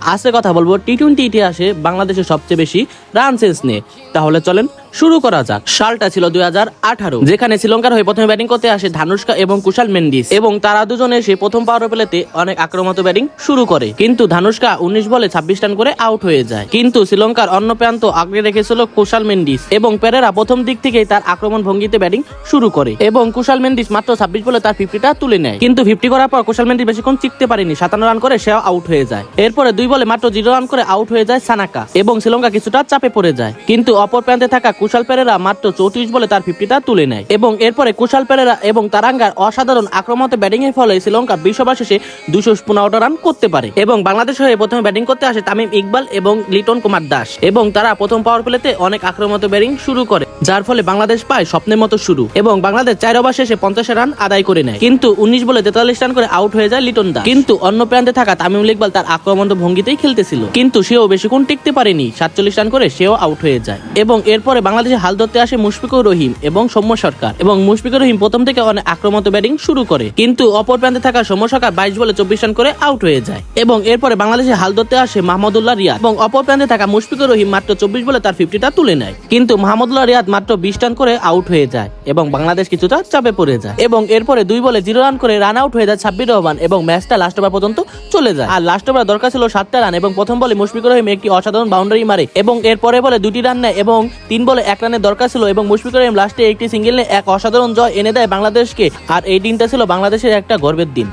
আজকে কথা বলবো টি-20 ইতিহাসে বাংলাদেশের সবচেয়ে বেশি রান চেঞ্জ নিয়ে। তাহলে চলেন শুরু করা যাক। সালটা ছিল 2018, যেখানে শ্রীলঙ্কার হয়ে প্রথমে ব্যাটিং করতে আসে ধানুষ্কা এবং কুশাল মেন্ডিস, এবং তারা দুজনে এসে প্রথম পাওয়ার প্লেতে অনেক আক্রমণাত্মক ব্যাটিং শুরু করে। কিন্তু ধানুষ্কা 19 বলে 26 রান করে আউট হয়ে যায়। কিন্তু শ্রীলঙ্কার অন্য প্রান্ত আগে রেখেছিল কুশাল মেন্ডিস, এবং পেরেরা প্রথম দিক থেকেই তার আক্রমণ ভঙ্গিতে ব্যাটিং শুরু করে, এবং কুশাল মেন্ডিস মাত্র 26 বলে তার 50টা তুলে নেয়। কিন্তু 50 করার পর কুশাল মেন্ডিস বেশিক্ষণ টিকতে পারেনি, 57 রান করে সেও আউট হয়ে যায়। এরপরে 2 বলে মাত্র 0 রান করে আউট হয়ে যায় সানাকা, এবং শ্রীলঙ্কা কিছুটা চাপে পড়ে যায়। কিন্তু অপর প্রান্তে থাকা কুশাল পেরেরা মাত্র 34 বলে তার 50টা তুলে নেয়, এবং এরপরে কুশাল পেরেরা এবং তারাঙ্গার অসাধারণ আক্রমণাত্মক ব্যাটিং এর ফলে শ্রীলঙ্কা 20 ওভার শেষে 215 রান করতে পারে। এবং বাংলাদেশ হয়ে প্রথমে ব্যাটিং করতে আসে তামিম ইকবাল এবং লিটন কুমার দাস, এবং তারা প্রথম পাওয়ার প্লেতে অনেক আক্রমণাত্মক ব্যাটিং শুরু করে, যার ফলে বাংলাদেশ পায় স্বপ্নের মতো শুরু, এবং বাংলাদেশ 4 ওভার শেষে 50 রান আদায় করে নেয়। কিন্তু 19 বলে 43 রান করে আউট হয়ে যায় লিটন দাস। কিন্তু অন্য প্রান্তে থাকা তামিম ইকবাল তার আক্রমণাত্মক ভঙ্গিতেই খেলতেছিল, কিন্তু সেও বেশিক্ষণ টিকতে পারেনি, 47 রান করে সেও আউট হয়ে যায়। এবং এরপরে বাংলাদেশে হাল ধরতে আসে মুশফিকুর রহিম এবং সৌম্য সরকার, এবং মুশফিকুর রহিম প্রথম থেকে অনেক আক্রমণাত্মক ব্যাটিং শুরু করে, কিন্তু অপর প্রান্তে থাকা সৌম্য সরকার 22 বলে 24 রান করে আউট হয়ে যায়। এবং এরপরে বাংলাদেশে হাল ধরতে আসে মাহমুদুল্লাহ রিয়াদ, এবং অপর প্রান্তে থাকা মুশফিকুর রহিম মাত্র 24 বলে তার 50টা তুলে নেয়। কিন্তু মাহমুদুল্লাহ রিয়াদ মাত্র 20 রান করে আউট হয়ে যায়, এবং বাংলাদেশ কিছুটা চাপে পড়ে যায়। এবং এরপরে 2 বলে 0 রান করে রান আউট হয়ে যায় সাব্বির রহমান, এবং ম্যাচটা লাস্ট ওভার পর্যন্ত চলে যায়। আর লাস্ট ওভার দরকার ছিল 7টা রান, এবং প্রথম বলে মুশফিকুর রহিম একটি অসাধারণ বাউন্ডারি মারে, এবং এরপরে বলে 2টি রান নেয়, এবং 3 বলে 1 রানের দরকার ছিল, এবং মুশফিকুর রহিম লাস্টে একটি সিঙ্গেল নিয়ে এক অসাধারণ জয় এনে দেয় বাংলাদেশকে। আর এই দিনটা ছিল বাংলাদেশের একটা গর্বের দিন।